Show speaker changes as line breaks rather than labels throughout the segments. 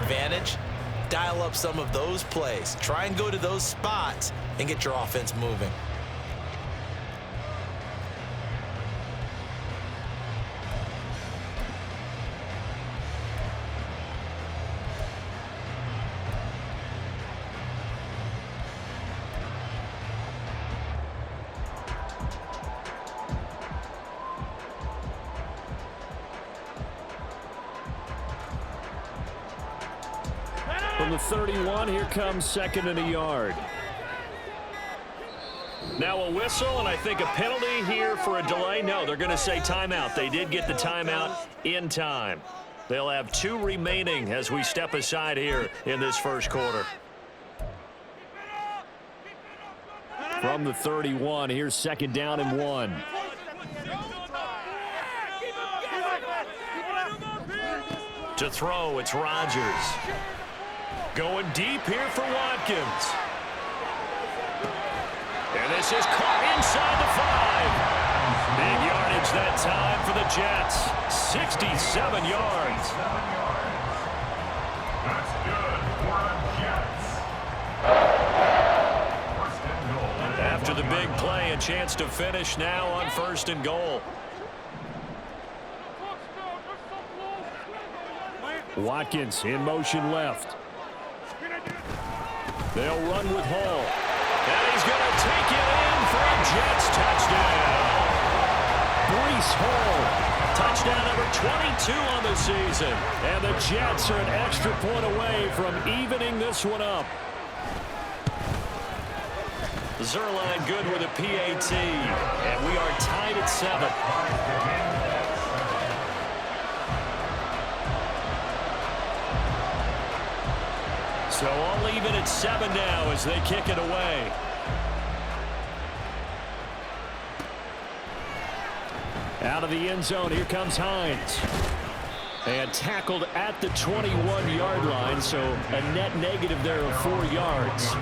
advantage, dial up some of those plays. Try and go to those spots and get your offense moving.
From the 31, here comes 2nd and a yard. Now a whistle, and I think a penalty here for a delay. No, they're going to say timeout. They did get the timeout in time. They'll have 2 remaining as we step aside here in this first quarter. From the 31, here's 2nd down and 1. To throw, it's Rodgers. Going deep here for Watkins. And this is caught inside the 5. Big yardage that time for the Jets. 67 yards.
That's good for the Jets.
After the big play, a chance to finish now on 1st and goal. Watkins in motion left. They'll run with Hall. And he's going to take it in for a Jets touchdown. Breece Hall, touchdown number 22 on the season. And the Jets are an extra point away from evening this one up. Zerline good with a PAT. And we are tied at 7. So all even at 7 now as they kick it away. Out of the end zone, here comes Hines. And tackled at the 21-yard line, so a net negative there of 4 yards.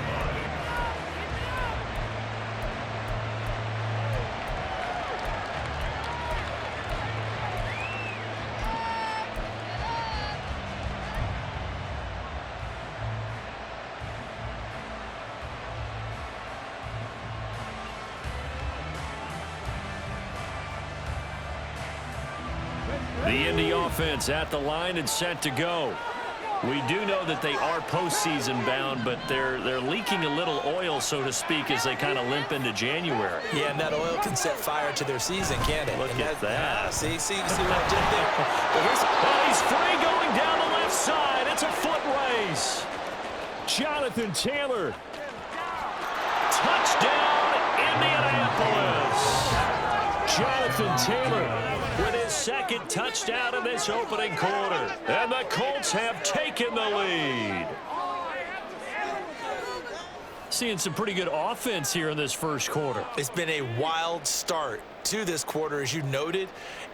The Indy offense at the line and set to go. We do know that they are postseason bound, but they're leaking a little oil, so to speak, as they kind of limp into January.
Yeah, and that oil can set fire to their season, can't it?
Look at that.
See what I did there?
Oh, he's free going down the left side. It's a foot race. Jonathan Taylor. Touchdown, Indianapolis. Jonathan Taylor with his 2nd touchdown in this opening quarter. And the Colts have taken the lead. Seeing some pretty good offense here in this first quarter.
It's been a wild start to this quarter, as you noted.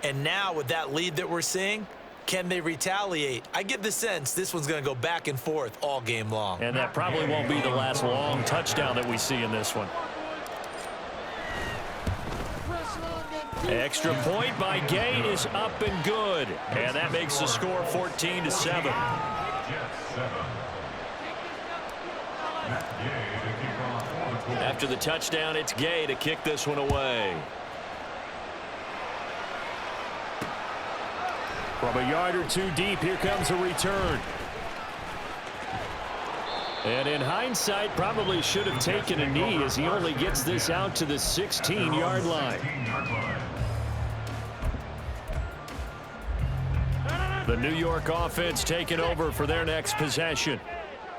And now with that lead that we're seeing, can they retaliate? I get the sense this one's going to go back and forth all game long.
And that probably won't be the last long touchdown that we see in this one. Extra point by Gay is up and good. And that makes the score 14-7. After the touchdown, it's Gay to kick this one away. From a yard or 2 deep, here comes a return. And in hindsight, probably should have taken a knee as he only gets this out to the 16-yard line. The New York offense taking over for their next possession.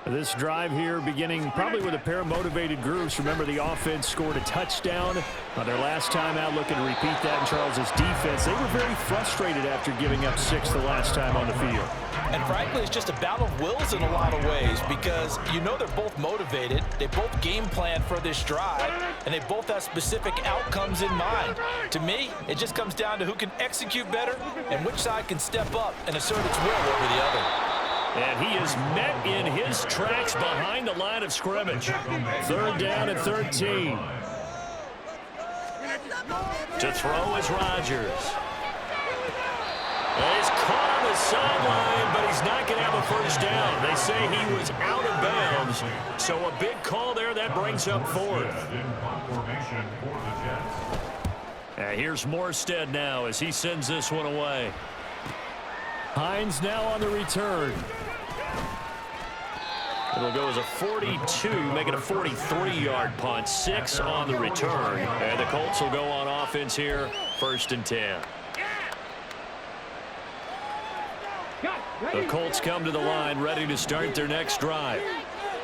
This drive here beginning probably with a pair of motivated groups. Remember, the offense scored a touchdown on their last time out. Looking to repeat that in Charles's defense. They were very frustrated after giving up 6 the last time on the field.
And frankly, it's just a battle of wills in a lot of ways because you know they're both motivated. They both game plan for this drive, and they both have specific outcomes in mind. To me, it just comes down to who can execute better and which side can step up and assert its will over the other.
And he is met in his tracks behind the line of scrimmage. 3rd down and 13. To throw is Rodgers. And he's caught on the sideline, but he's not going to have a first down. They say he was out of bounds, so a big call there. That brings up fourth. Here's Morstead now as he sends this one away. Hines now on the return. It'll go as a 42, making a 43-yard punt. 6 on the return. And the Colts will go on offense here, 1st and 10. The Colts come to the line, ready to start their next drive.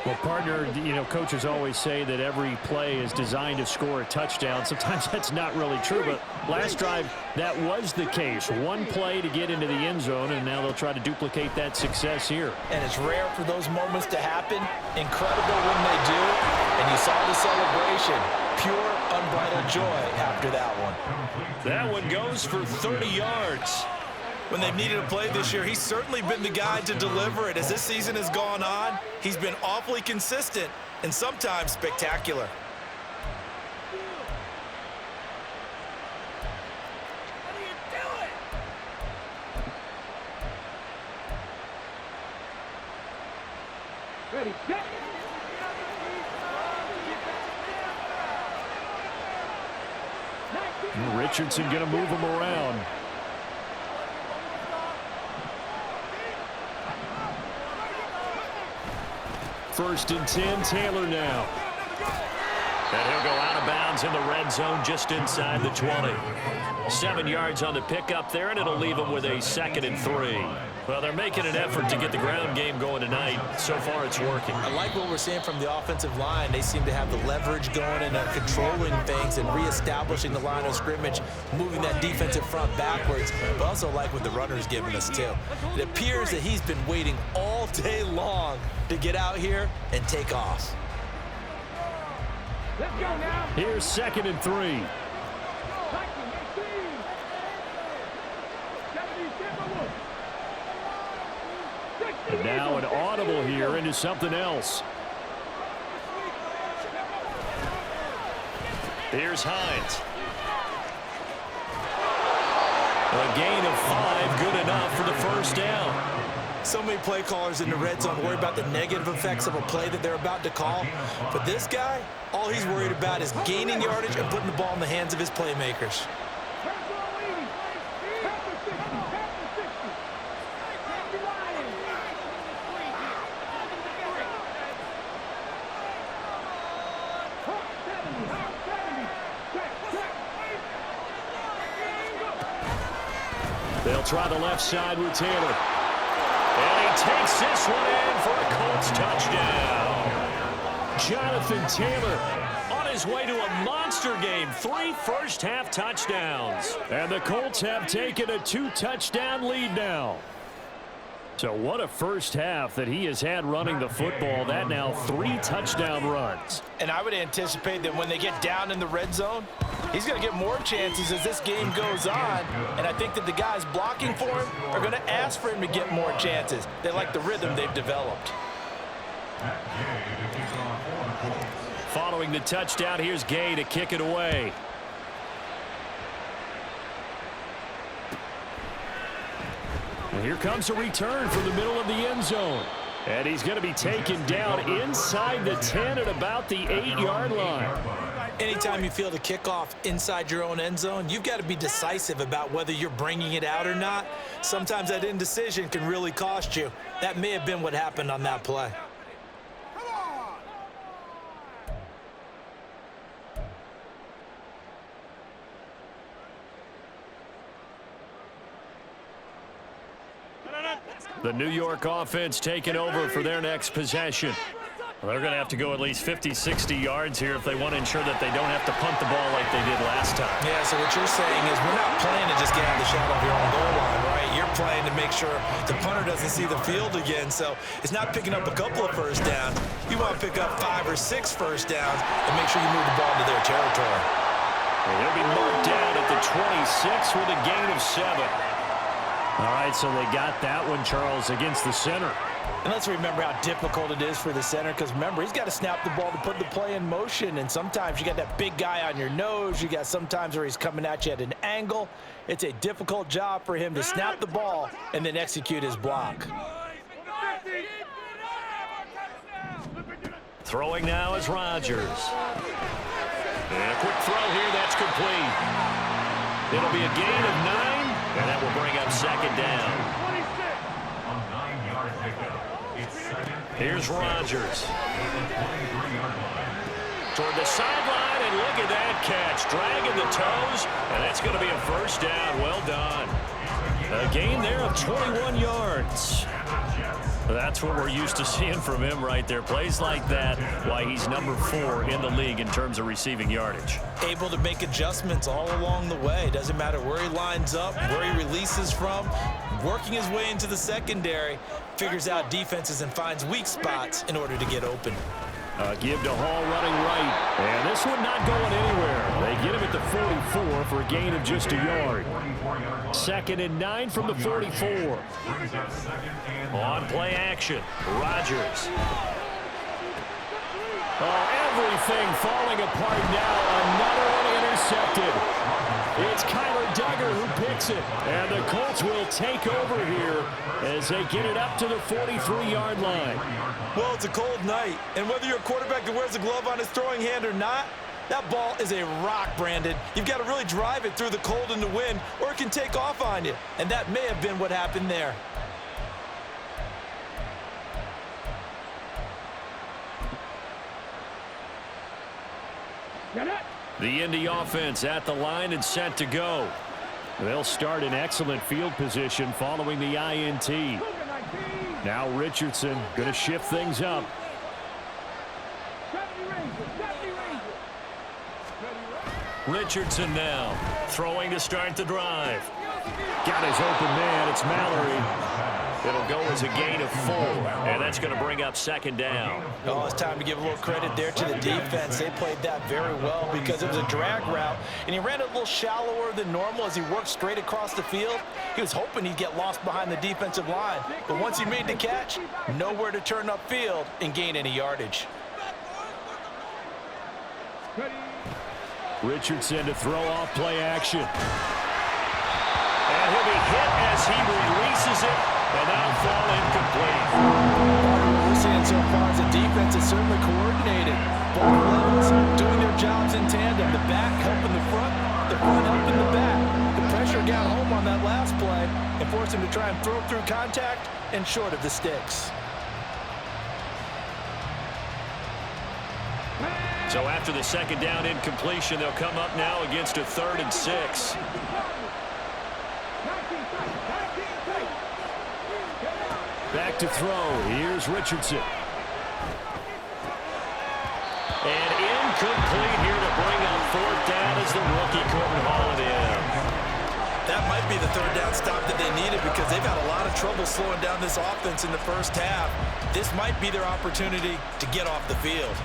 Well, partner, coaches always say that every play is designed to score a touchdown. Sometimes that's not really true, but last drive, that was the case. One play to get into the end zone, and now they'll try to duplicate that success here.
And it's rare for those moments to happen. Incredible when they do. And you saw the celebration. Pure, unbridled joy after that one.
That one goes for 30 yards.
When they've needed a play this year, he's certainly been the guy to deliver it. As this season has gone on, he's been awfully consistent and sometimes spectacular.
Ready, get.
Richardson going to move him around. First and 10, Taylor now.
And he'll go out of bounds in the red zone just inside the 20. 7 yards on the pickup there, and it'll leave him with a 2nd and 3. Well, they're making an effort to get the ground game going tonight. So far, it's working.
I like what we're seeing from the offensive line. They seem to have the leverage going and are controlling things and reestablishing the line of scrimmage, moving that defensive front backwards. But also like what the runner's giving us, too. It appears that he's been waiting all day long to get out here and take off.
Let's go now.
Here's 2nd and 3. And now an audible here into something else.
Here's Hines. A gain of 5, good enough for the first down.
So many play callers in the red zone worry about the negative effects of a play that they're about to call. But this guy, all he's worried about is gaining yardage and putting the ball in the hands of his playmakers.
They'll try the left side with Taylor.
And he takes this one in for a Colts touchdown.
Jonathan Taylor
On his way to a monster game. 3 first-half touchdowns.
And the Colts have taken a 2-touchdown lead now. So what a first half that he has had running the football. That now 3 touchdown runs.
And I would anticipate that when they get down in the red zone, he's going to get more chances as this game goes on. And I think that the guys blocking for him are going to ask for him to get more chances. They like the rhythm they've developed.
Following the touchdown, here's Gay to kick it away.
And here comes a return from the middle of the end zone. And he's going to be taken down inside the 10 at about the 8-yard line.
Anytime you feel the kickoff inside your own end zone, you've got to be decisive about whether you're bringing it out or not. Sometimes that indecision can really cost you. That may have been what happened on that play.
The New York offense taking over for their next possession. Well, they're going to have to go at least 50, 60 yards here if they want to ensure that they don't have to punt the ball like they did last time.
Yeah, so what you're saying is we're not playing to just get out of the shadow of your own goal line, right? You're playing to make sure the punter doesn't see the field again. So it's not picking up a couple of first downs. You want to pick up 5 or 6 first downs and make sure you move the ball into their territory.
And he'll be marked down at the 26 with a gain of 7.
All right, so they got that one, Charles, against the center.
And let's remember how difficult it is for the center, because remember, he's got to snap the ball to put the play in motion, and sometimes you got that big guy on your nose. You got sometimes where he's coming at you at an angle. It's a difficult job for him to snap the ball and then execute his block.
Throwing now is Rodgers. And a quick throw here, that's complete. It'll be a gain of 9, and that will bring up second down. Here's Rodgers. Toward the sideline, and look at that catch. Dragging the toes, and that's going to be a first down. Well done. A gain there of 21 yards. That's what we're used to seeing from him right there. Plays like that, why he's number 4 in the league in terms of receiving yardage.
Able to make adjustments all along the way. Doesn't matter where he lines up, where he releases from. Working his way into the secondary, figures out defenses and finds weak spots in order to get open.
Give to Hall running right. And this one not going anywhere. They get him at the 44 for a gain of just a yard. 2nd and 9 from the 44.
On play action, Rodgers.
Oh, everything falling apart now. Another one intercepted. It's Kyler Duggar who picks it. And the Colts will take over here as they get it up to the 43-yard line.
Well, it's a cold night, and whether you're a quarterback that wears a glove on his throwing hand or not, that ball is a rock, Brandon. You've got to really drive it through the cold and the wind, or it can take off on you. And that may have been what happened there.
The Indy offense at the line and set to go. They'll start in excellent field position following the INT. Now Richardson going to shift things up. Richardson now throwing to start the drive. Got his open man. It's Mallory.
It'll go as a gain of 4, and that's going to bring up second down.
Oh, it's time to give a little credit there to the defense. They played that very well because it was a drag route, and he ran it a little shallower than normal as he worked straight across the field. He was hoping he'd get lost behind the defensive line, but once he made the catch, nowhere to turn upfield and gain any yardage.
Richardson to throw off play action.
And he'll be hit as he releases it, and that'll fall incomplete.
What we're seeing so far is the defense is certainly coordinated. Both levels doing their jobs in tandem. The back helping the front helping the back. The pressure got home on that last play and forced him to try and throw through contact and short of the sticks.
So after the second down incompletion, they'll come up now against a 3rd and 6.
Back to throw. Here's Richardson.
And incomplete here to bring up 4th down as the rookie couldn't haul it in.
That might be the 3rd down stop that they needed because they've had a lot of trouble slowing down this offense in the first half. This might be their opportunity to get off the field.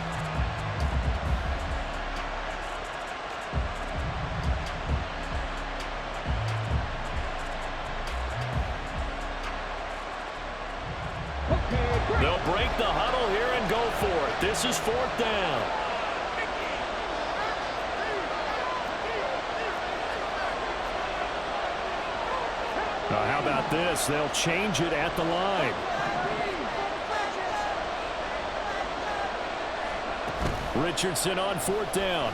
They'll break the huddle here and go for it. This is 4th down.
Now, how about this? They'll change it at the line. Richardson on 4th down.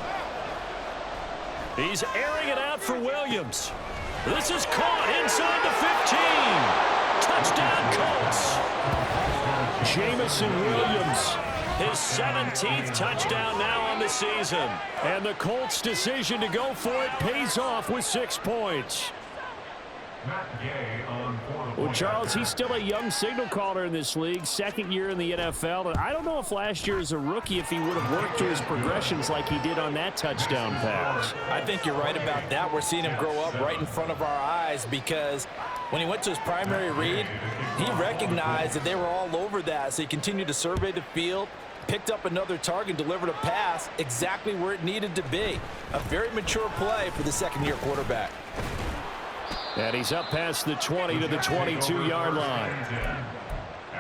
He's airing it out for Williams. This is caught inside the 15. Touchdown, Colts.
Jamison Williams.
His 17th touchdown now on the season.
And the Colts' decision to go for it pays off with 6 points. Well, Charles, he's still a young signal caller in this league, 2nd year in the NFL. And I don't know if last year as a rookie, if he would have worked through his progressions like he did on that touchdown pass.
I think you're right about that. We're seeing him grow up right in front of our eyes because when he went to his primary read, he recognized that they were all over that. So he continued to survey the field, picked up another target, delivered a pass exactly where it needed to be. A very mature play for the 2nd-year quarterback.
And he's up past the 20 to the 22-yard line.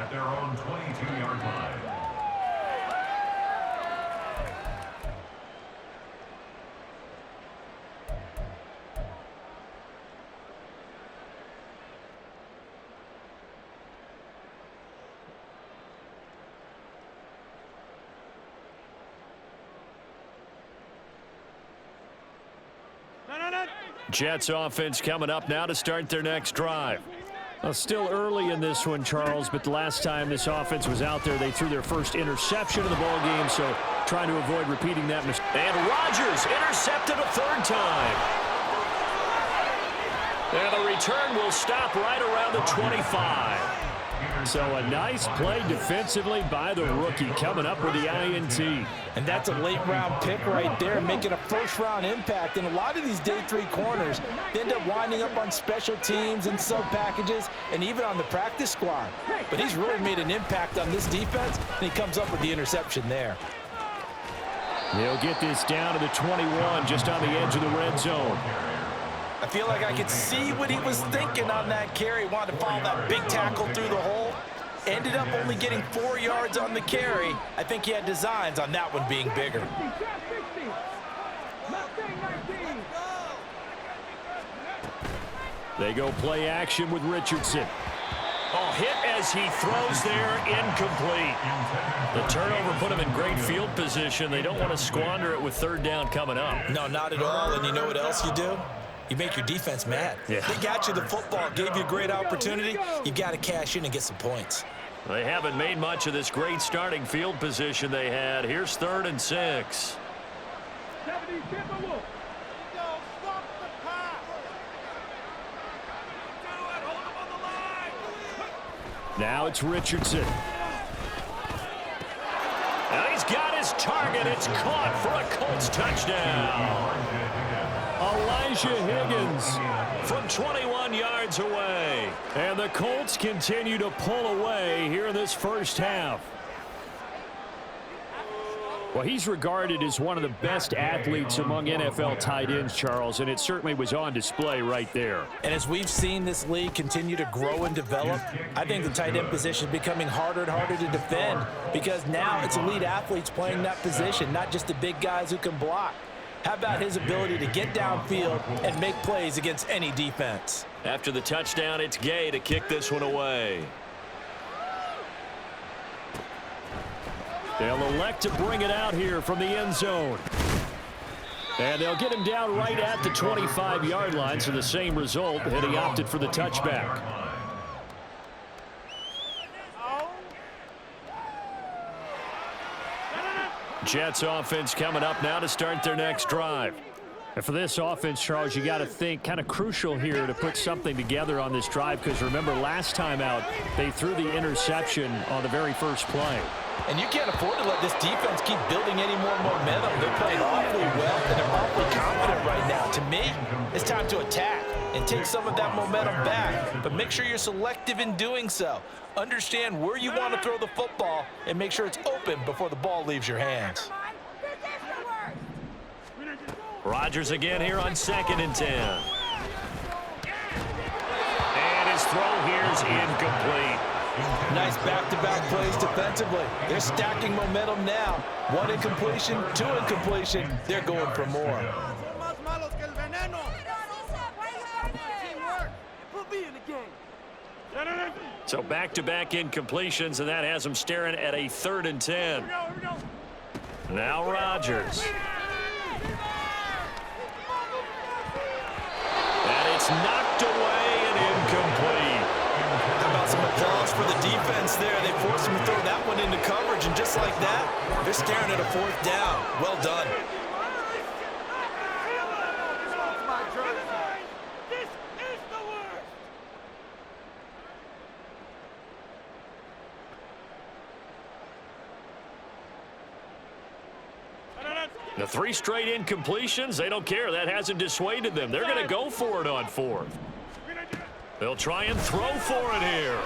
at their own 22-yard line.
Jets offense coming up now to start their next drive. Well, still early in this one, Charles, but the last time this offense was out there, they threw their first interception of the ball game, so trying to avoid repeating that mistake. And Rodgers intercepted a third time. And the return will stop right around the 25. So a nice play defensively by the rookie coming up with the INT.
And that's a late-round pick right there, making a first-round impact. And a lot of these day 3 corners end up winding up on special teams and sub-packages and even on the practice squad. But he's really made an impact on this defense, and he comes up with the interception there.
They'll get this down to the 21, just on the edge of the red zone.
I feel like I could see what he was thinking on that carry. Wanted to follow that big tackle through the hole. Ended up only getting 4 yards on the carry. I think he had designs on that one being bigger.
They go play action with Richardson. Oh, hit as he throws there, incomplete. The turnover put him in great field position. They don't want to squander it with third down coming up.
No, not at all. And you know what else you do? You make your defense mad.
Yeah.
They got you the football, gave you a great opportunity. You got to cash in and get some points.
They haven't made much of this great starting field position they had. Here's 3rd and 6. Now it's Richardson. Now he's got his target. It's caught for a Colts touchdown. Elijah Higgins from 21 yards away. And the Colts continue to pull away here in this first half. Well, he's regarded as one of the best athletes among NFL tight ends, Charles, and it certainly was on display right there.
And as we've seen this league continue to grow and develop, I think the tight end position is becoming harder and harder to defend because now it's elite athletes playing that position, not just the big guys who can block. How about his ability to get downfield and make plays against any defense?
After the touchdown, it's Gay to kick this one away. They'll elect to bring it out here from the end zone. And they'll get him down right at the 25-yard line, so the same result, and he opted for the touchback. Jets offense coming up now to start their next drive. And for this offense, Charles, you got to think kind of crucial here to put something together on this drive because remember last time out they threw the interception on the very first play.
And you can't afford to let this defense keep building any more momentum. They're playing awfully well and they're awfully confident right now. To me, it's time to attack and take some of that momentum back. But make sure you're selective in doing so. Understand where you want to throw the football and make sure it's open before the ball leaves your hands.
Rodgers again here on 2nd and 10. And his throw here's incomplete.
Nice back-to-back plays defensively. They're stacking momentum now. 1 incompletion, 2 incompletion. They're going for more.
So back-to-back incompletions, and that has them staring at a 3rd and 10. Now Rodgers. And it's knocked away and incomplete.
How about some applause for the defense there? They forced him to throw that one into coverage, and just like that, they're staring at a 4th down. Well done.
The 3 straight incompletions, they don't care. That hasn't dissuaded them. They're going to go for it on 4th. They'll try and throw for it here.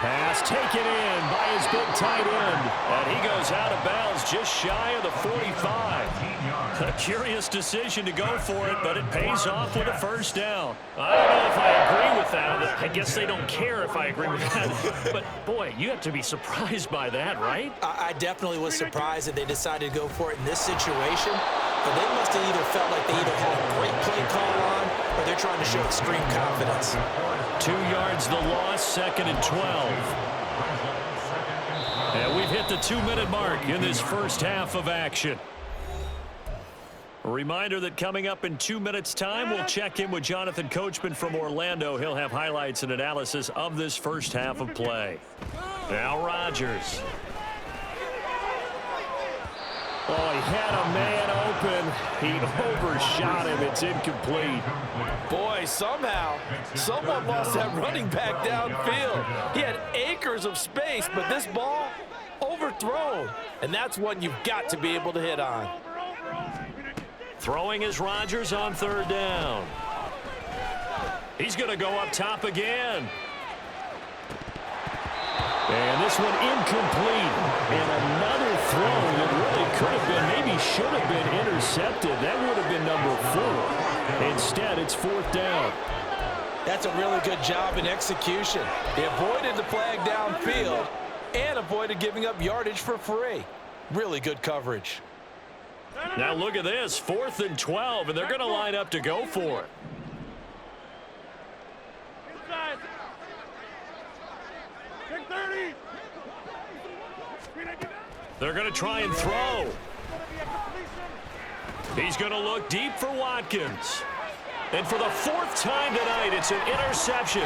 Pass taken in by his big tight end. And he goes out of bounds just shy of the 45. A curious decision to go for it, but it pays off with a first down. I don't know if I agree with that. I guess they don't care if I agree with that. But, boy, you have to be surprised by that, right?
I definitely was surprised that they decided to go for it in this situation. But they must have either felt like they either had a great play call on or they're trying to show extreme confidence.
2 yards the loss, 2nd and 12. And we've hit the 2-minute mark in this first half of action. A reminder that coming up in 2 minutes' time, we'll check in with Jonathan Coachman from Orlando. He'll have highlights and analysis of this first half of play. Now Rodgers.
Oh, he had a man open. He overshot him. It's incomplete.
Boy, somehow, someone lost that running back downfield. He had acres of space, but this ball overthrown. And that's one you've got to be able to hit on.
Throwing is Rodgers on 3rd down. He's going to go up top again.
And this one incomplete. And another throw that really could have been, maybe should have been intercepted. That would have been number 4. Instead, it's 4th down.
That's a really good job in execution. They avoided the flag downfield and avoided giving up yardage for free. Really good coverage.
Now look at this, 4th and 12, and they're going to line up to go for it.
Inside. Big 30.
They're going to try and throw. He's going to look deep for Watkins. And for the 4th time tonight, it's an interception.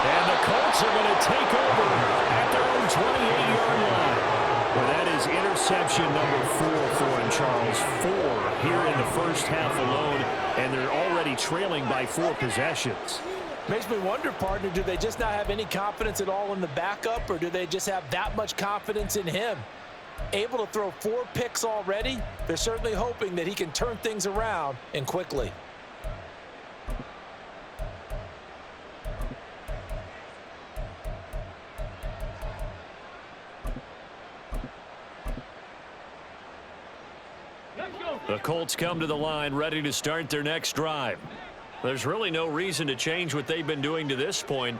And the Colts are going to take over at their own 28-yard line. Well, that is interception number 4 for him, Charles. 4 here in the first half alone, and they're already trailing by 4 possessions.
Makes me wonder, partner, do they just not have any confidence at all in the backup, or do they just have that much confidence in him? Able to throw 4 picks already, they're certainly hoping that he can turn things around and quickly.
The Colts come to the line ready to start their next drive. There's really no reason to change what they've been doing to this point.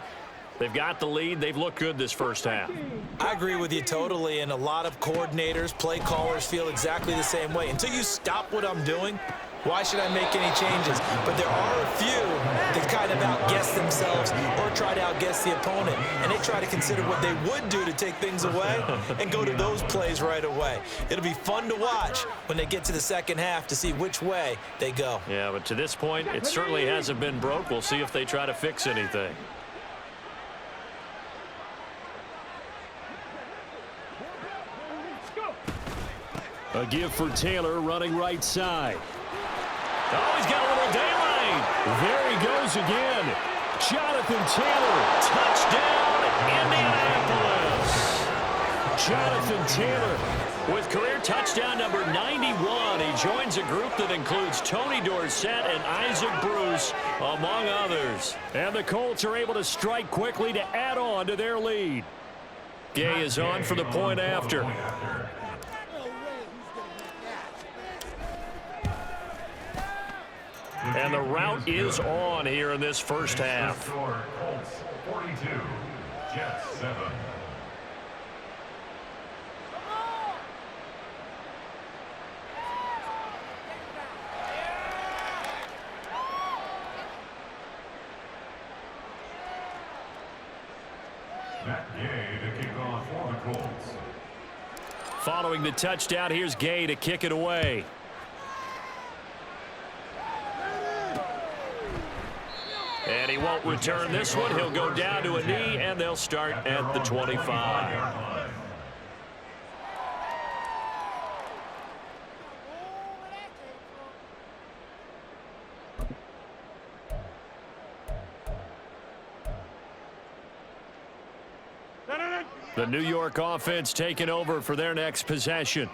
They've got the lead. They've looked good this first half.
I agree with you totally, and a lot of coordinators, play callers feel exactly the same way. Until you stop what I'm doing, why should I make any changes? But there are a few that kind of outguess themselves or try to outguess the opponent, and they try to consider what they would do to take things away and go to those plays right away. It'll be fun to watch when they get to the second half to see which way they go.
Yeah, but to this point, it certainly hasn't been broke. We'll see if they try to fix anything.
A give for Taylor running right side.
Oh, he's got a little daylight.
There he goes again. Jonathan Taylor.
Touchdown, Indianapolis.
Jonathan Taylor
with career touchdown number 91. He joins a group that includes Tony Dorsett and Isaac Bruce, among others.
And the Colts are able to strike quickly to add on to their lead.
Gay is on for the point after. And the route is on here in this first half.
Colts 42, Jets 7. Matt Gay to kick off for the Colts.
Following the touchdown, here's Gay to kick it away. And he won't return this one. He'll go down to a knee, and they'll start at the 25.
The New York offense taking over for their next possession.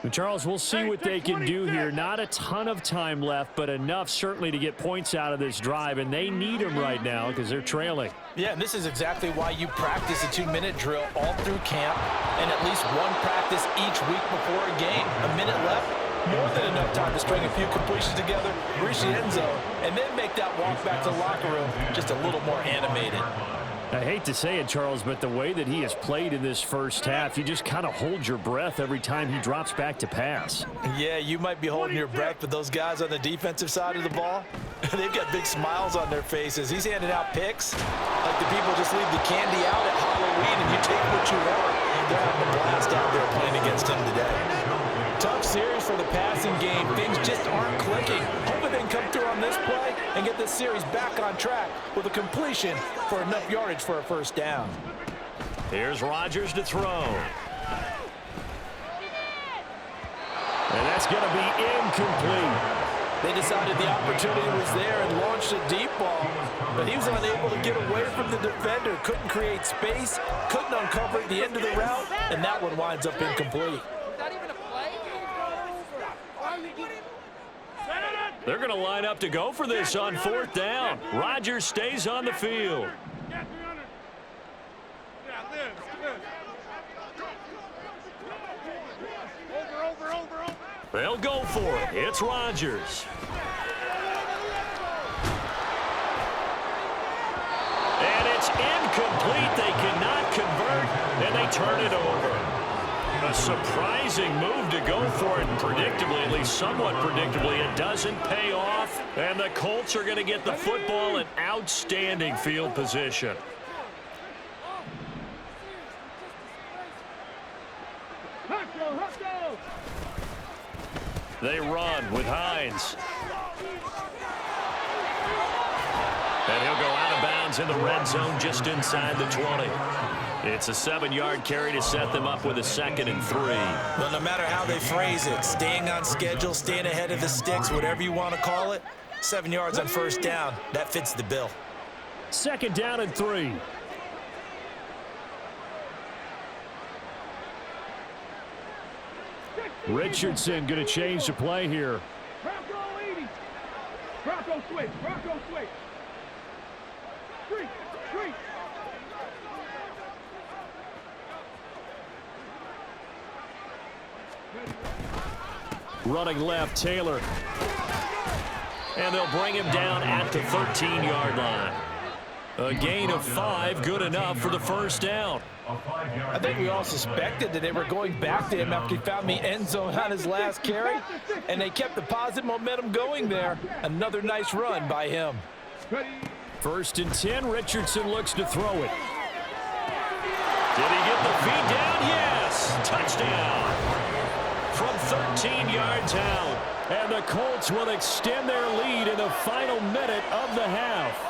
And Charles, we'll see what they can do here. Not a ton of time left, but enough certainly to get points out of this drive, and they need them right now because they're trailing.
Yeah, and this is exactly why you practice a 2-minute drill all through camp and at least one practice each week before a game. A minute left, more than enough time to string a few completions together, reach the end zone, and then make that walk back to the locker room just a little more animated.
I hate to say it, Charles, but the way that he has played in this first half, you just kind of hold your breath every time he drops back to pass.
Yeah, you might be holding your breath, but those guys on the defensive side of the ball, they've got big smiles on their faces. He's handing out picks like the people just leave the candy out at Halloween and you take what you want. They're having a blast out there playing against him today. Tough series for the passing game. Things just aren't clicking. Hoping they can come through on this play and get this series back on track with a completion for enough yardage for a first down.
Here's Rodgers to throw. And that's going to be incomplete.
They decided the opportunity was there and launched a deep ball, but he was unable to get away from the defender, couldn't create space, couldn't uncover at the end of the route, and that one winds up incomplete.
They're going to line up to go for this on fourth down. Rodgers stays on the field. They'll go for it. It's Rodgers. And it's incomplete. They cannot convert, and they turn it over. A surprising move to go for it, predictably, at least somewhat predictably. It doesn't pay off, and the Colts are going to get the football in outstanding field position. They run with Hines. And he'll go out of bounds in the red zone just inside the 20. It's a 7-yard carry to set them up with a 2nd and 3.
Well, no matter how they phrase it, staying on schedule, staying ahead of the sticks, whatever you want to call it, 7 yards on first down, that fits the bill.
2nd down and 3. Richardson going to change the play here.
Bronco 80. Bronco switch. Bronco switch. Street. Street.
Running left, Taylor. And they'll bring him down at the 13-yard line. A gain of 5, good enough for the first down.
I think we all suspected that they were going back to him after he found the end zone on his last carry, and they kept the positive momentum going there. Another nice run by him.
1st and 10, Richardson looks to throw it. Did he get the feet down? Yes! Touchdown! From 13 yards out. And the Colts will extend their lead in the final minute of the half.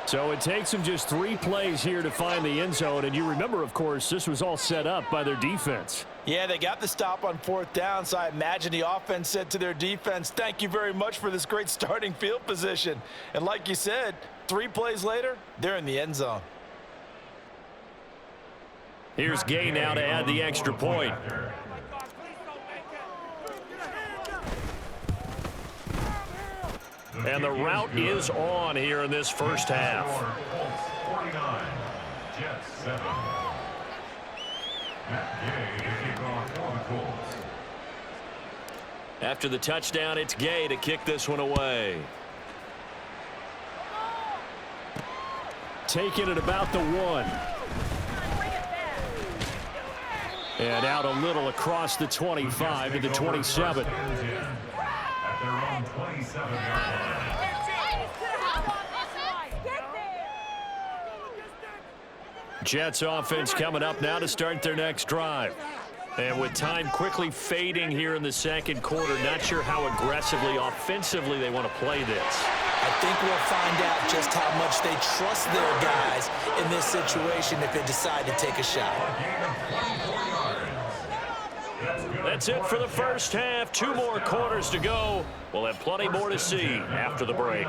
So it takes them just 3 plays here to find the end zone. And you remember, of course, this was all set up by their defense.
Yeah, they got the stop on 4th down, so I imagine the offense said to their defense, thank you very much for this great starting field position. And like you said, 3 plays later, they're in the end zone.
Here's Gay now to add the extra point. And the route is on here in this first half.
49, Jets 7. Matt Gay to kick off for the Colts.
After the touchdown, it's Gay to kick this one away. Taking it about the 1. And out a little across the 25 to the 27.
At their own 27-yard line.
Jets offense coming up now to start their next drive. And with time quickly fading here in the second quarter, not sure how aggressively, offensively they want to play this.
I think we'll find out just how much they trust their guys in this situation if they decide to take a shot.
That's it for the first half. 2 more quarters to go. We'll have plenty more to see after the break.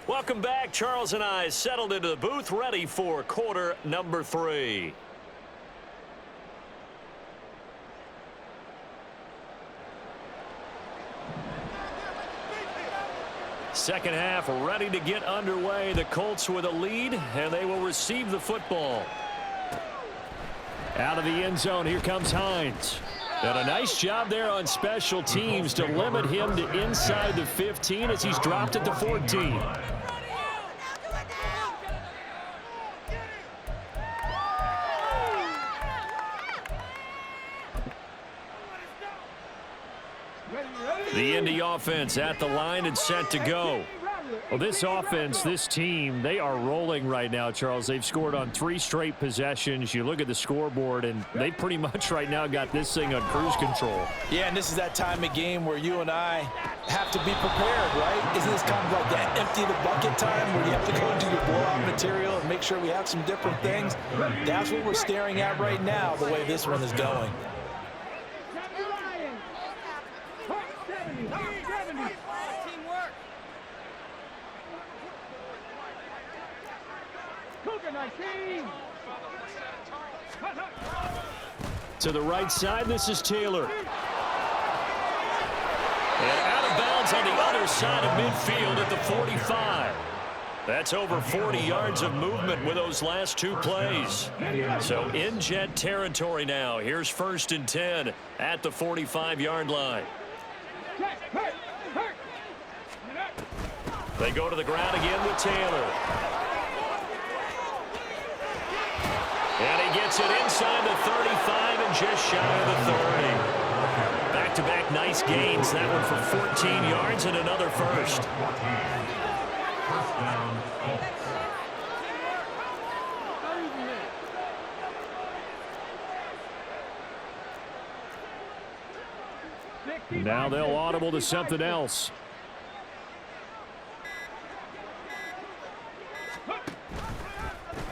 Welcome back. Charles and I settled into the booth, ready for quarter number 3.
second half ready to get underway. The Colts with a lead, and they will receive the football. Out of the end zone, here comes Hines. And a nice job there on special teams to limit him to inside the 15 as he's dropped at the 14. The Indy offense at the line and set to go.
Well, this offense, this team, they are rolling right now, Charles. They've scored on 3 straight possessions. You look at the scoreboard, and they pretty much right now got this thing on cruise control.
Yeah, and this is that time of game where you and I have to be prepared, right? Isn't this kind of like that empty the bucket time where you have to go into your blowout material and make sure we have some different things? That's what we're staring at right now, the way this one is going.
To the right side, this is Taylor.
And out of bounds on the other side of midfield at the 45. That's over 40 yards of movement with those last 2 plays. So in Jet territory now. Here's 1st and 10 at the 45-yard line. They go to the ground again with Taylor. And he gets it inside the 35 and just shy of the 30. Back-to-back nice gains. That one for 14 yards and another first.
Now they'll audible to something else.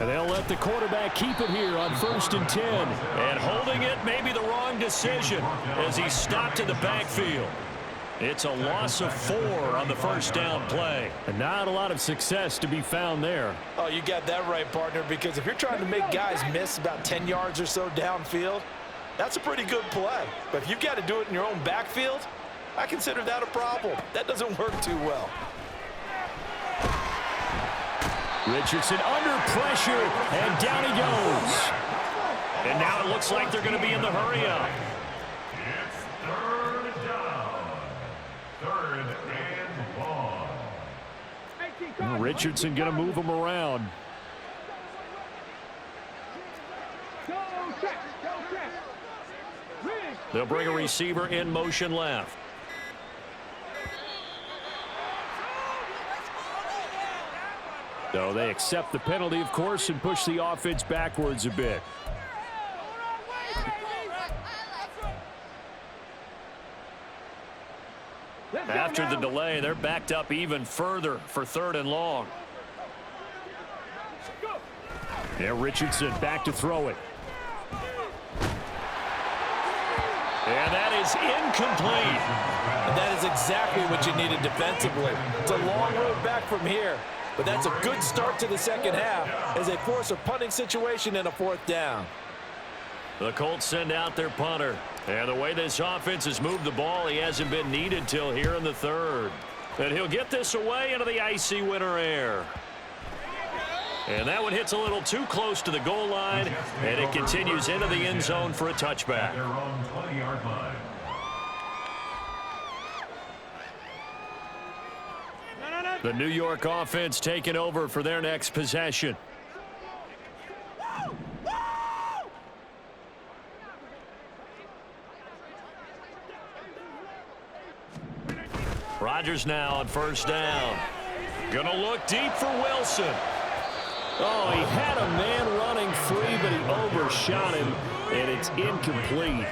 And they'll let the quarterback keep it here on 1st and 10.
And holding it may be the wrong decision as he stopped in the backfield. It's a loss of 4 on the first down play.
And not a lot of success to be found there.
Oh, you got that right, partner, because if you're trying to make guys miss about 10 yards or so downfield, that's a pretty good play. But if you've got to do it in your own backfield, I consider that a problem. That doesn't work too well.
Richardson under pressure, and down he goes.
And now it looks like they're going to be in the hurry-up.
It's 3rd down. 3rd and 1.
Richardson going to move him around.
They'll bring a receiver in motion left.
So they accept the penalty, of course, and push the offense backwards a bit.
After the delay, they're backed up even further for 3rd and long.
Yeah, Richardson back to throw it.
And that is incomplete.
And that is exactly what you needed defensively. It's a long road back from here, but that's a good start to the second half as they force a punting situation and a 4th down.
The Colts send out their punter. And the way this offense has moved the ball, he hasn't been needed till here in the 3rd. And he'll get this away into the icy winter air. And that one hits a little too close to the goal line, and it continues into the end zone for a touchback.
Their own 20-yard line.
The New York offense taking over for their next possession. Rodgers now on 1st down. Gonna look deep for Wilson.
Oh, he had a man running free, but he overshot him, and it's incomplete.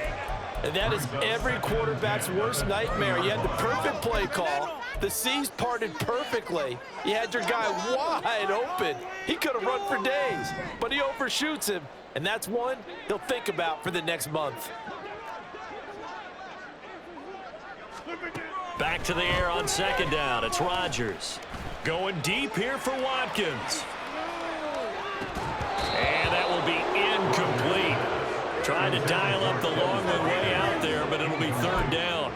And that is every quarterback's worst nightmare. You had the perfect play call. The C's parted perfectly. You had your guy wide open. He could have run for days, but he overshoots him, and that's one he'll think about for the next month.
Back to the air on 2nd down. It's Rodgers. Going deep here for Watkins. And that will be incomplete. Trying to dial up the long one way out there, but it'll be 3rd down.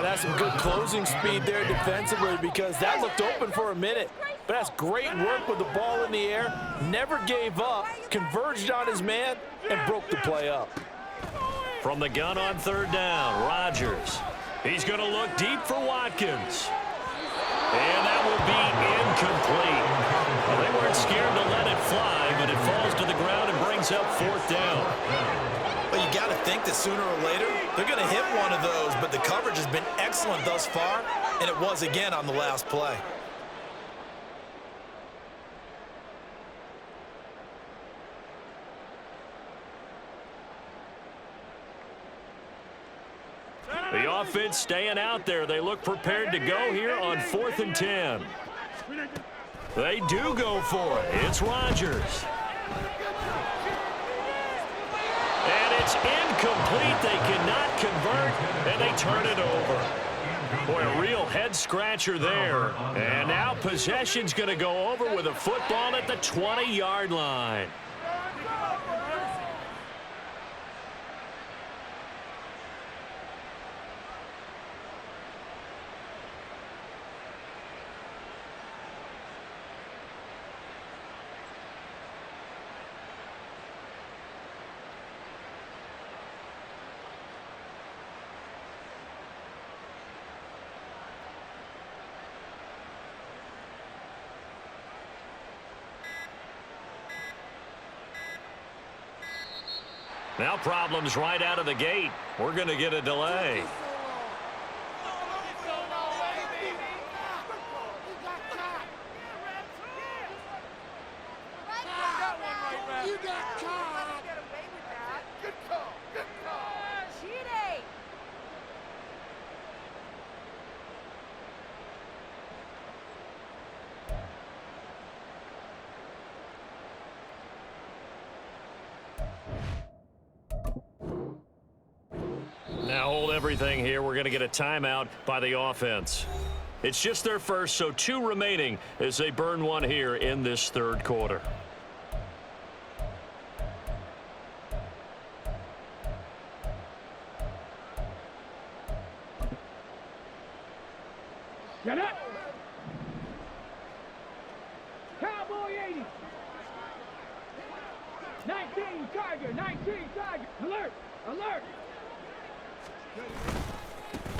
That's some good closing speed there defensively because that looked open for a minute. But that's great work with the ball in the air. Never gave up, converged on his man, and broke the play up.
From the gun on third down, Rodgers. He's going to look deep for Watkins. And that will be incomplete. Well, they weren't scared to let it fly, but it falls to the ground and brings up fourth down.
Well, you got to think that sooner or later they're going to hit one of those, but the coverage has been excellent thus far, and it was again on the last play.
The offense staying out there. They look prepared to go here on 4th and 10. They do go for it. It's Rodgers. And it's incomplete. They cannot convert, and they turn it over. Boy, a real head-scratcher there. And now possession's going to go over with a football at the 20-yard line. Now problems right out of the gate. We're going to get a delay. Now hold everything here. We're going to get a timeout by the offense. It's just their first, so 2 remaining as they burn one here in this third quarter.
Get up! Cowboy 80! 19, Tiger! 19, Tiger! Alert! Alert!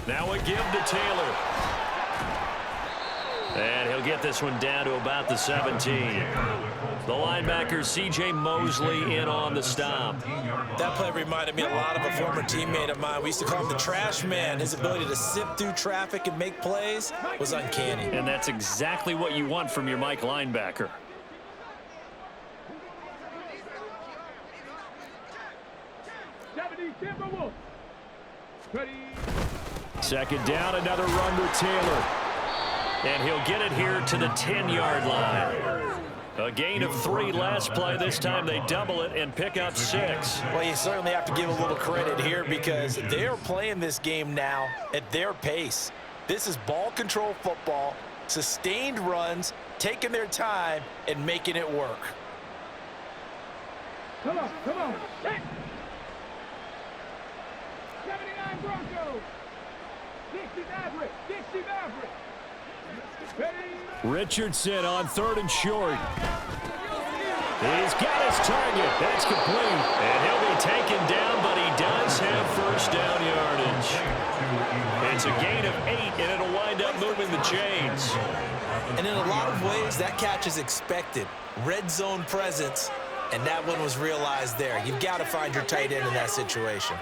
Now a give to Taylor. And he'll get this one down to about the 17. The linebacker, C.J. Mosley, in on the stop.
That play reminded me a lot of a former teammate of mine. We used to call him the trash man. His ability to sift through traffic and make plays was uncanny.
And that's exactly what you want from your Mike linebacker. Second down, another run with Taylor. And he'll get it here to the 10-yard line. A gain of 3 last play. This time they double it and pick up 6.
Well, you certainly have to give a little credit here because they're playing this game now at their pace. This is ball control football, sustained runs, taking their time and making it work.
Come on, come on. 79 Broncos. 60 Maverick. 60 Maverick.
Richardson on 3rd and short. He's got his target. That's complete. And he'll be taken down, but he does have first down yardage. It's a gain of 8, and it'll wind up moving the chains.
And in a lot of ways, that catch is expected. Red zone presence, and that one was realized there. You've got to find your tight end in that situation.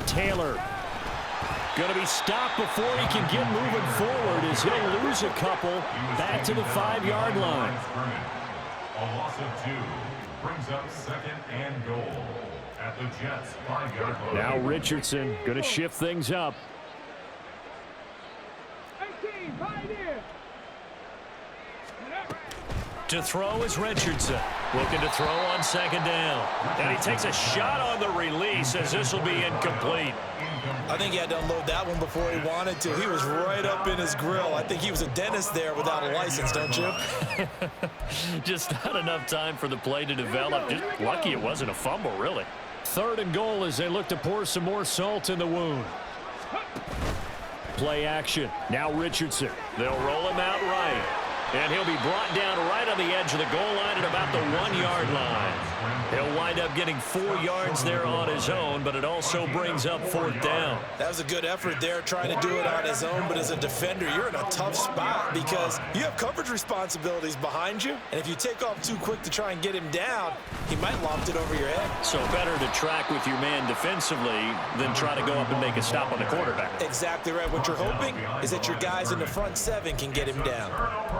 Taylor going to be stopped before he can get moving forward as he'll lose a couple back to the 5-yard line.
A loss of 2 brings up 2nd and goal at the Jets' 5-yard line.
Now Richardson going to shift things up.
18, Pioneer.
To throw is Richardson. Looking to throw on second down. And he takes a shot on the release as this will be incomplete.
I think he had to unload that one before he wanted to. He was right up in his grill. I think he was a dentist there without a license, don't you?
Just not enough time for the play to develop. Just lucky it wasn't a fumble, really.
3rd and goal as they look to pour some more salt in the wound. Play action. Now Richardson.
They'll roll him out right. And he'll be brought down right on the edge of the goal line at about the 1-yard line. He'll wind up getting 4 yards there on his own, but it also brings up 4th down.
That was a good effort there trying to do it on his own, but as a defender, you're in a tough spot because you have coverage responsibilities behind you, and if you take off too quick to try and get him down, he might loft it over your head.
So better to track with your man defensively than try to go up and make a stop on the quarterback.
Exactly right. What you're hoping is that your guys in the front 7 can get him down.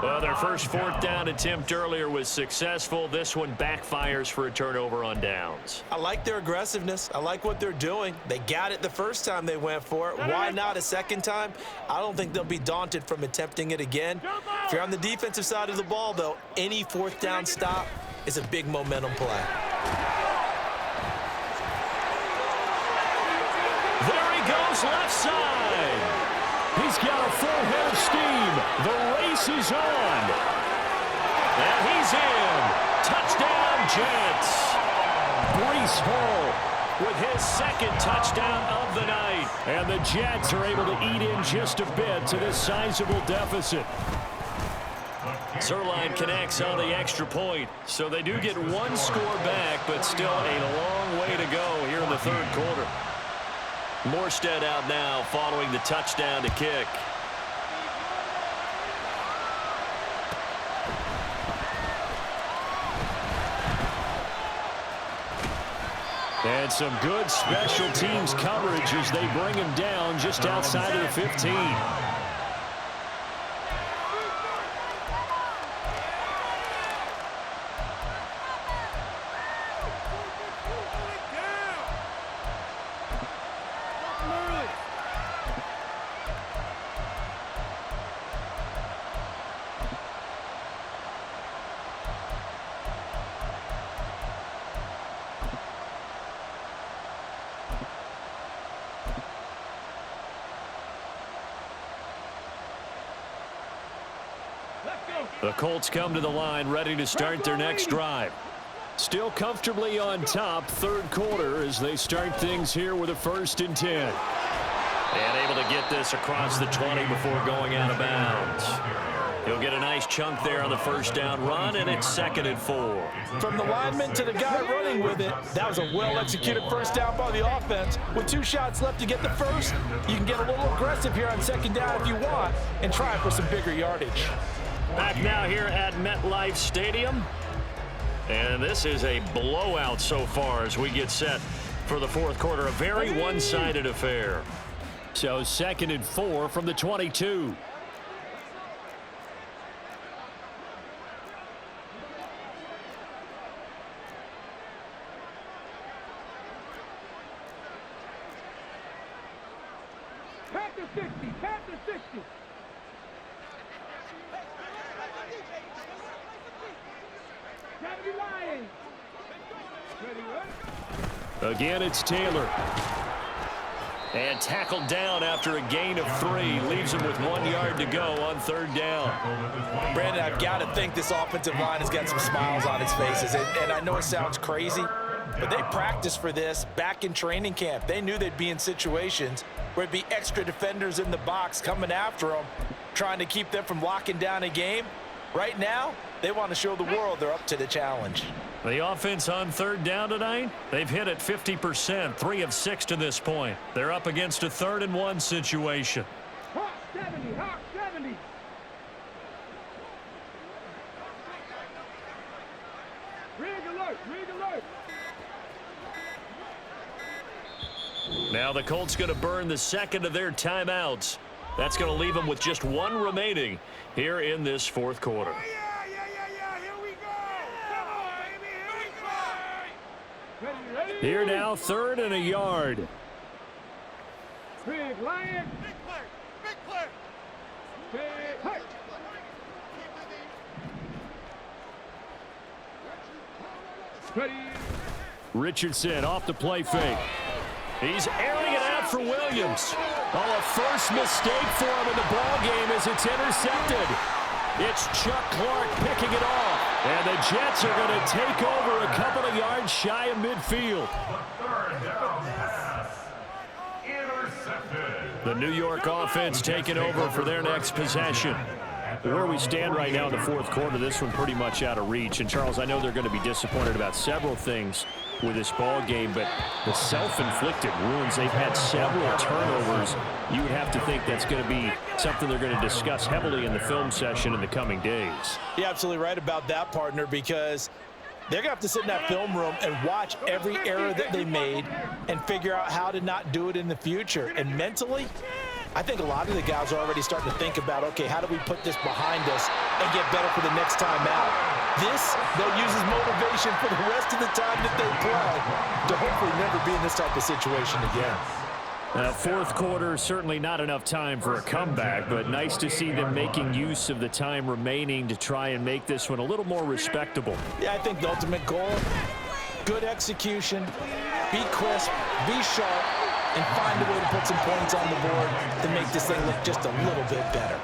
Well, their first 4th down attempt earlier was successful. This one backfires for a turnover on downs.
I like their aggressiveness. I like what they're doing. They got it the first time they went for it. Why not a second time? I don't think they'll be daunted from attempting it again. If you're on the defensive side of the ball, though, any 4th down stop is a big momentum play.
There he goes, left side.
He's got a full head of steam. The race is on.
And he's in. Touchdown, Jets.
Breece Hall
with his 2nd touchdown of the night.
And the Jets are able to eat in just a bit to this sizable deficit.
Zerline connects on the extra point. So they do get 1 score back, but still a long way to go here in the 3rd quarter. Morstead out now following the touchdown to kick.
And some good special teams coverage as they bring him down just outside of the 15.
The Colts come to the line ready to start their next drive.
Still comfortably on top, 3rd quarter as they start things here with a 1st and 10.
And able to get this across the 20 before going out of bounds. He'll get a nice chunk there on the 1st down run, and it's 2nd and 4.
From the lineman to the guy running with it, that was a well-executed 1st down by the offense. With 2 shots left to get the 1st, you can get a little aggressive here on 2nd down if you want and try for some bigger yardage.
Back now here at MetLife Stadium. And this is a blowout so far as we get set for the 4th quarter. A very one-sided affair.
So 2nd and 4 from the 22.
Panther 60, Panther 60.
Again, it's Taylor.
And tackled down after a gain of 3. Leaves him with 1 yard to go on 3rd down.
Brandon, I've got to think this offensive line has got some smiles on its faces. And I know it sounds crazy, but they practiced for this back in training camp. They knew they'd be in situations where it'd be extra defenders in the box coming after them, trying to keep them from locking down a game. Right now, they want to show the world they're up to the challenge.
The offense on 3rd down tonight, they've hit it 50%, 3 of 6 to this point. They're up against a 3rd and 1 situation.
Hawk 70, Hawk 70. Rig alert, rig alert.
Now the Colts going to burn the 2nd of their timeouts. That's going to leave them with just 1 remaining here in this 4th quarter.
Here now, 3rd and a yard.
Big Lion. Big play. Big play. Big play. Ready.
Richardson off the play fake. He's airing it out for Williams. Oh, a first mistake for him in the ball game as it's intercepted. It's Chuck Clark picking it off. And the Jets are going to take over a couple of yards shy of midfield.
Third down pass. Intercepted.
The New York offense taking over for their next possession. Where we stand right now in the fourth quarter, this one pretty much out of reach. And, Charles, I know they're going to be disappointed about several things with this ball game, but the self-inflicted wounds, they've had several turnovers. You would have to think that's going to be something they're going to discuss heavily in the film session in the coming days.
You're absolutely right about that, partner, because they're going to have to sit in that film room and watch every error that they made and figure out how to not do it in the future. And mentally, I think a lot of the guys are already starting to think about, okay, how do we put this behind us and get better for the next time out? This, they'll use as motivation for the rest of the time that they play to hopefully never be in this type of situation again.
Fourth quarter, certainly not enough time for a comeback, but nice to see them making use of the time remaining to try and make this one a little more respectable.
Yeah, I think the ultimate goal, good execution, be crisp, be sharp, and find a way to put some points on the board to make this thing look just a little bit better.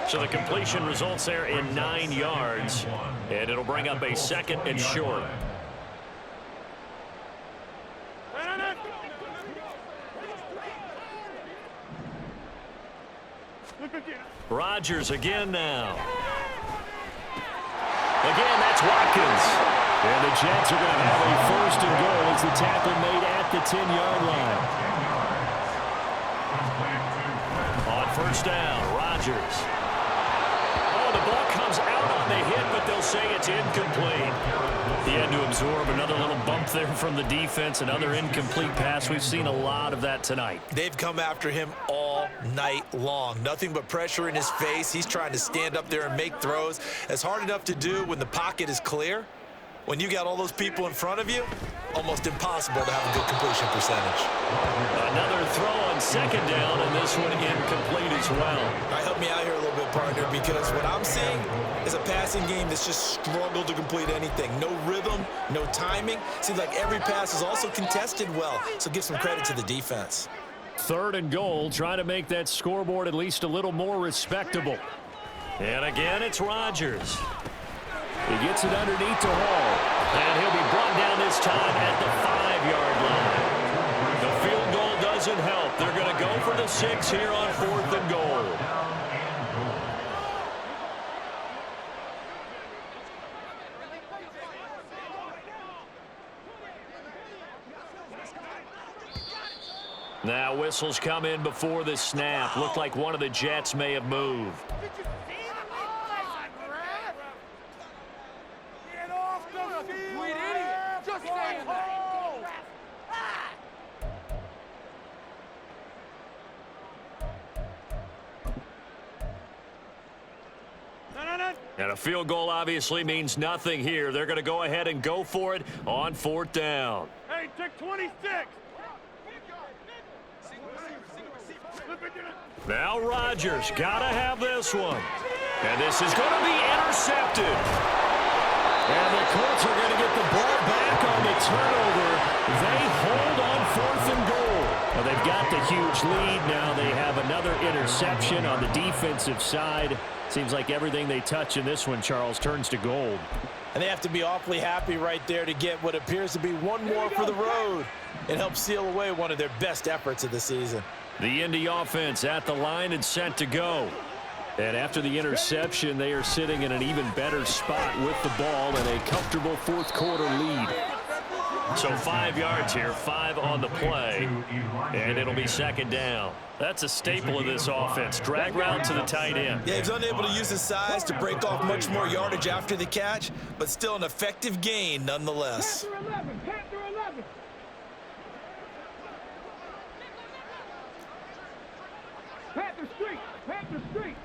So the completion results there in 9 yards, and it'll bring up a second and short. Rodgers again now. Again, that's Watkins. And the Jets are going to have a first and goal as the tackle made at the 10-yard line. On first down, Rodgers. Oh, the ball comes out on the hit, but they'll say it's incomplete. He had to absorb another little bump there from the defense, another incomplete pass. We've seen a lot of that tonight.
They've come after him all night long. Nothing but pressure in his face. He's trying to stand up there and make throws. It's hard enough to do when the pocket is clear. When you got all those people in front of you, almost impossible to have a good completion percentage.
Another throw on second down, and this one incomplete as well.
All right, help me out here a little bit, partner, because what I'm seeing is a passing game that's just struggled to complete anything. No rhythm, no timing. Seems like every pass is also contested well, so give some credit to the defense.
Third and goal, trying to make that scoreboard at least a little more respectable.
And again, it's Rodgers.
He gets it underneath to Hall.
And he'll be brought down this time at the 5-yard line. The field goal doesn't help. They're going to go for the 6 here on 4th and goal. Now whistles come in before the snap. Looked like one of the Jets may have moved. And a field goal obviously means nothing here. They're going to go ahead and go for it on 4th down.
Hey, take 26.
Now Rodgers got to have this one. And this is going to be intercepted.
And the Colts are going to get the ball back on the turnover. They hold on 4th and goal. Well, they've got the huge lead. Now they have another interception on the defensive side. Seems like everything they touch in this one, Charles, turns to gold.
And they have to be awfully happy right there to get what appears to be one more for the road. It helps seal away one of their best efforts of the season.
The Indy offense at the line and set to go.
And after the interception, they are sitting in an even better spot with the ball and a comfortable fourth quarter lead.
So 5 yards here, 5 on the play, and it'll be 2nd down. That's a staple of this offense. Drag route to the tight end.
Yeah, he's unable to use his size to break off much more yardage after the catch, but still an effective gain nonetheless.
Panther 11, Panther 11. Panther Street, Panther Street.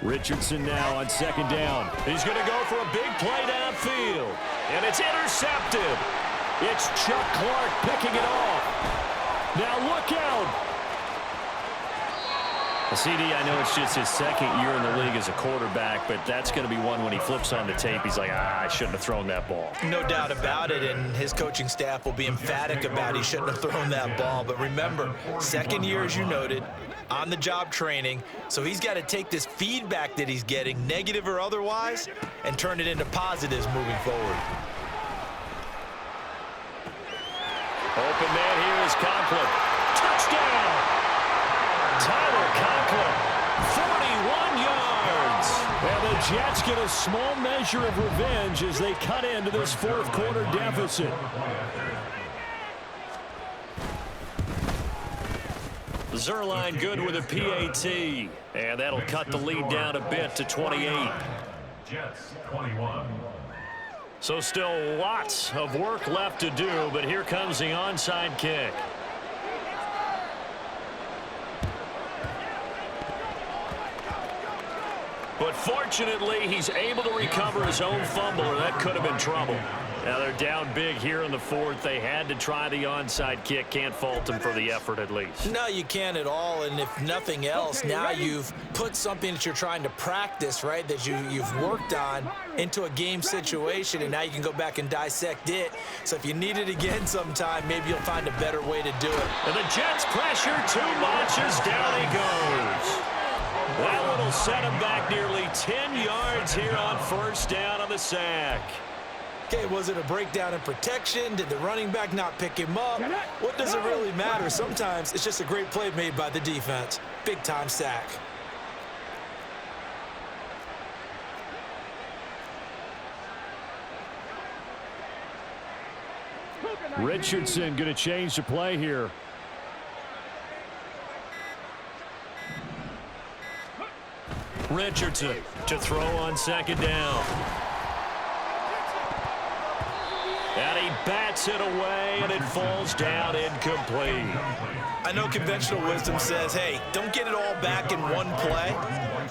Richardson now on 2nd down.
He's going to go for a big play downfield, and it's intercepted.
It's Chuck Clark picking it off. Now look out. CD, I know it's just his second year in the league as a quarterback, but that's going to be one when he flips on the tape, he's like, I shouldn't have thrown that ball.
No doubt about it, and his coaching staff will be emphatic about he shouldn't have thrown that ball. But remember, second year, as you noted, on-the-job training, so he's got to take this feedback that he's getting, negative or otherwise, and turn it into positives moving forward.
Open man here is Conklin. Touchdown! Tyler Conklin, 41 yards. And the Jets get a small measure of revenge as they cut into this fourth quarter deficit. Zerline good with a PAT. And that'll cut the lead down a bit to 28.
Jets 21.
So still lots of work left to do, but here comes the onside kick. But fortunately, he's able to recover his own fumble, or that could have been trouble. Now they're down big here in the fourth. They had to try the onside kick. Can't fault them for the effort at least.
No, you can't at all, and if nothing else, now you've put something that you're trying to practice, right, that you've worked on into a game situation, and now you can go back and dissect it. So if you need it again sometime, maybe you'll find a better way to do it.
And the Jets pressure too much as down he goes. That one will set him back nearly 10 yards here on first down on the sack.
Okay, was it a breakdown in protection? Did the running back not pick him up? What does it really matter? Sometimes it's just a great play made by the defense. Big-time sack.
Richardson going to change the play here.
Richardson to throw on second down. And he bats it away, and it falls down incomplete.
I know conventional wisdom says, hey, don't get it all back in one play.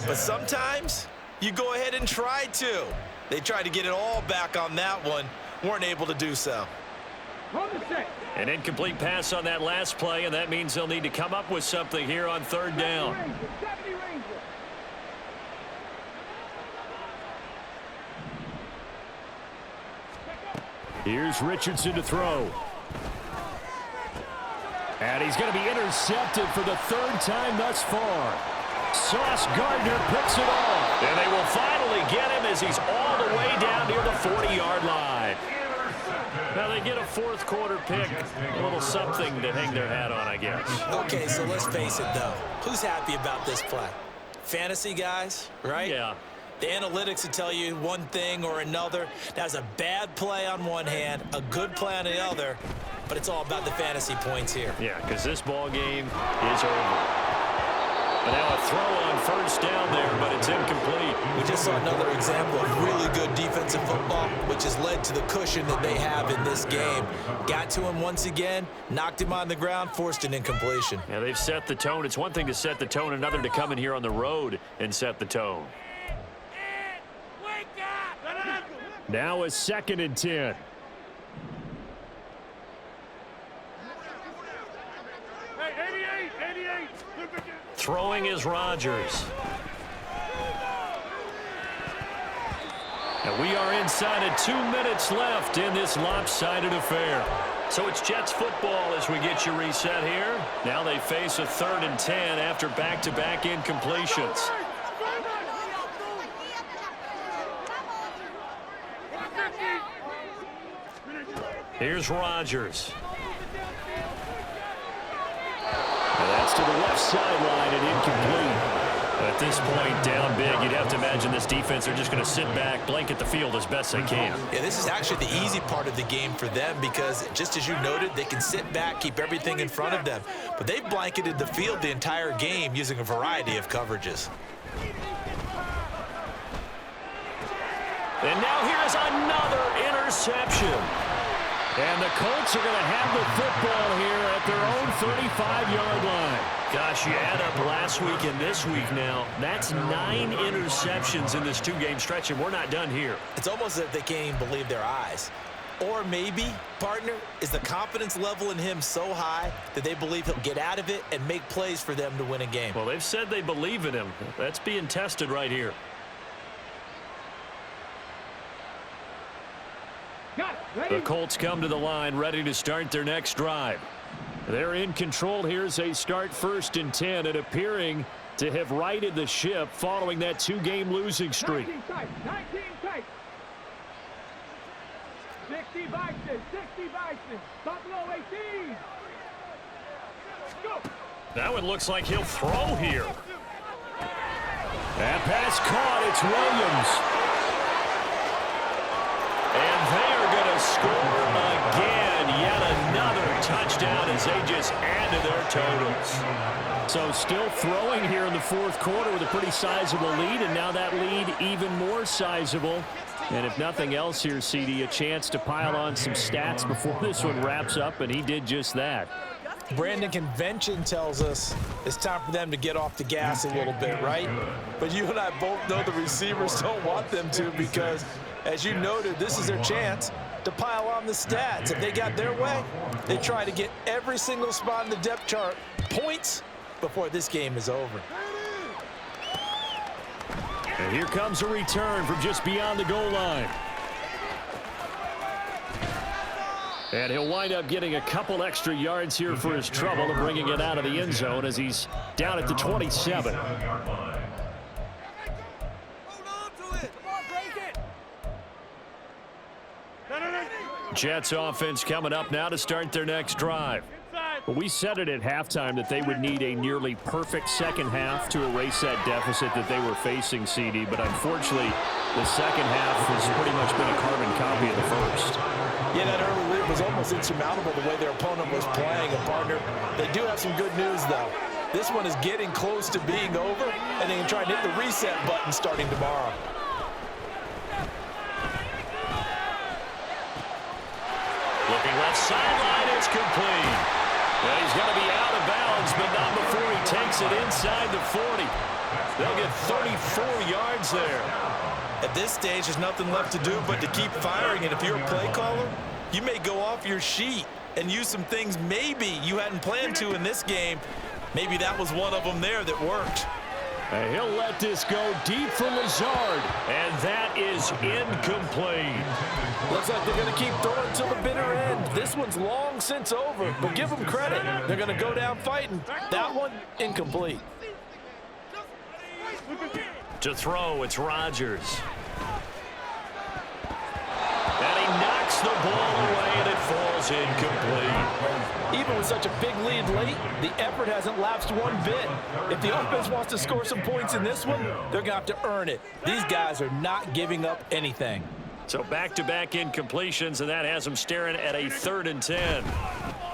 But sometimes you go ahead and try to. They tried to get it all back on that one. Weren't able to do so.
An incomplete pass on that last play, and that means they'll need to come up with something here on third down.
Here's Richardson to throw. And he's going to be intercepted for the third time thus far. Sauce Gardner picks it off.
And they will finally get him as he's all the way down near the 40-yard line. Now they get a fourth quarter pick, a little something to hang their hat on, I guess.
Okay, so let's face it, though. Who's happy about this play? Fantasy guys, right?
Yeah.
The analytics will tell you one thing or another. That's a bad play on one hand, a good play on the other, but it's all about the fantasy points here.
Yeah, because this ball game is over. But now a throw on first down there, but it's incomplete.
We just saw another example of really good defensive football, which has led to the cushion that they have in this game. Got to him once again, knocked him on the ground, forced an incompletion.
Yeah, they've set the tone. It's one thing to set the tone, another to come in here on the road and set the tone.
Now a 2nd and 10.
Throwing is Rodgers. And we are inside of 2 minutes left in this lopsided affair. So it's Jets football as we get you reset here. Now they face a 3rd and 10 after back-to-back incompletions. Here's Rodgers.
And that's to the left sideline and incomplete.
At this point, down big, you'd have to imagine this defense are just going to sit back, blanket the field as best they can.
Yeah, this is actually the easy part of the game for them because, just as you noted, they can sit back, keep everything in front of them. But they've blanketed the field the entire game using a variety of coverages.
And now here's another interception.
And the Colts are going to have the football here at their own 35-yard line.
Gosh, you add up last week and this week now. That's 9 interceptions in this 2-game stretch, and we're not done here.
It's almost as if they can't even believe their eyes. Or maybe, partner, is the confidence level in him so high that they believe he'll get out of it and make plays for them to win a game?
Well, they've said they believe in him. That's being tested right here. The Colts come to the line ready to start their next drive. They're in control here as they start 1st and 10 and appearing to have righted the ship following that 2-game losing streak.
19 tight. 60 Bison. Buffalo 18. Go.
That one looks like he'll throw here. That pass caught. It's Williams. And they are going to score again. Yet another touchdown as they just add to their totals. So still throwing here in the 4th quarter with a pretty sizable lead, and now that lead even more sizable. And if nothing else here, CD, a chance to pile on some stats before this one wraps up, and he did just that.
Brandon, convention tells us it's time for them to get off the gas a little bit, right? But you and I both know the receivers don't want them to because, as you noted, this is their chance to pile on the stats. If they got their way, they try to get every single spot in the depth chart points before this game is over.
And here comes a return from just beyond the goal line. And he'll wind up getting a couple extra yards here for his trouble and bringing it out of the end zone as he's down at the 27. Jets offense coming up now to start their next drive. We said it at halftime that they would need a nearly perfect second half to erase that deficit that they were facing, CD. But unfortunately, the second half has pretty much been a carbon copy of the first.
Yeah, that early lead was almost insurmountable the way their opponent was playing. And, partner, they do have some good news, though. This one is getting close to being over, and they can try and hit the reset button starting tomorrow.
Looking left sideline, it's complete. Well, he's going to be out of bounds, but not before he takes it inside the 40. They'll get 34 yards there.
At this stage, there's nothing left to do but to keep firing. And if you're a play caller, you may go off your sheet and use some things maybe you hadn't planned to in this game. Maybe that was one of them there that worked.
And he'll let this go deep for Lazard, and that is incomplete.
Looks like they're going to keep throwing till the bitter end. This one's long since over, but give them credit. They're going to go down fighting. That one, incomplete.
To throw, it's Rodgers. And he knocks the ball away, and it falls incomplete.
Even with such a big lead late, the effort hasn't lapsed one bit. If the offense wants to score some points in this one, they're going to have to earn it. These guys are not giving up anything.
So back-to-back incompletions, and that has them staring at a 3rd and 10.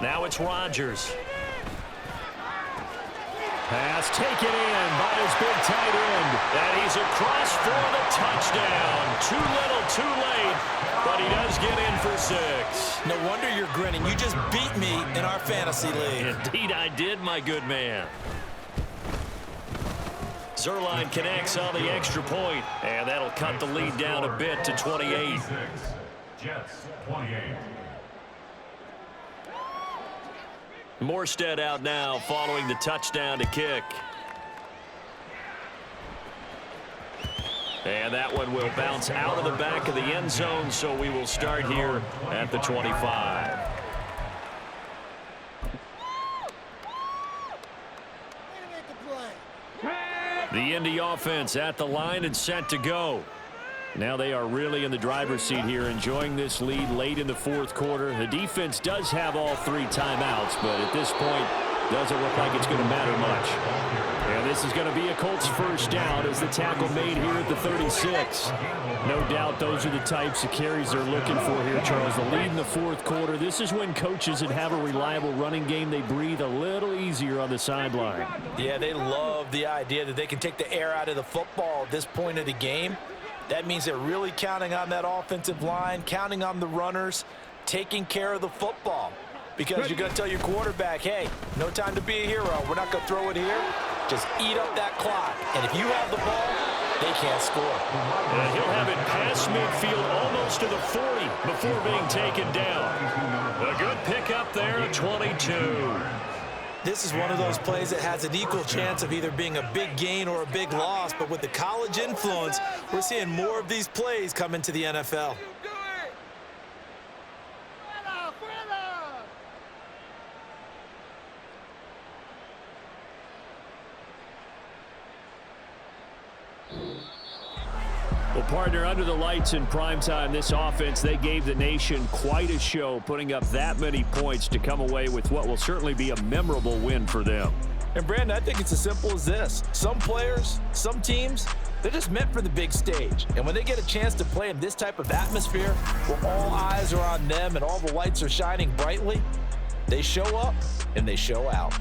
Now it's Rodgers. Pass taken in by his big tight end. And he's across for the touchdown. Too little, too late, but he does get in for 6.
No wonder you're grinning. You just beat me in our fantasy league.
Indeed I did, my good man. Zerline connects on the extra point, and that'll cut the lead down a bit to 28.
Jets 28.
Morstead out now following the touchdown to kick. And that one will bounce out of the back of the end zone, so we will start here at the 25. The Indy offense at the line and set to go. Now they are really in the driver's seat here, enjoying this lead late in the 4th quarter. The defense does have all 3 timeouts, but at this point, doesn't look like it's going to matter much. And this is going to be a Colts first down as the tackle made here at the 36. No doubt those are the types of carries they're looking for here, Charles. The lead in the 4th quarter. This is when coaches that have a reliable running game, they breathe a little easier on the sideline.
Yeah, they love the idea that they can take the air out of the football at this point of the game. That means they're really counting on that offensive line, counting on the runners, taking care of the football. Because you're going to tell your quarterback, hey, no time to be a hero. We're not going to throw it here. Just eat up that clock. And if you have the ball, they can't score.
And he'll have it past midfield almost to the 40 before being taken down. A good pickup there at 22.
This is one of those plays that has an equal chance of either being a big gain or a big loss, but with the college influence, we're seeing more of these plays come into the NFL.
Well, partner, under the lights in primetime, this offense, they gave the nation quite a show, putting up that many points to come away with what will certainly be a memorable win for them.
And, Brandon, I think it's as simple as this. Some players, some teams, they're just meant for the big stage. And when they get a chance to play in this type of atmosphere, where all eyes are on them and all the lights are shining brightly, they show up and they show out.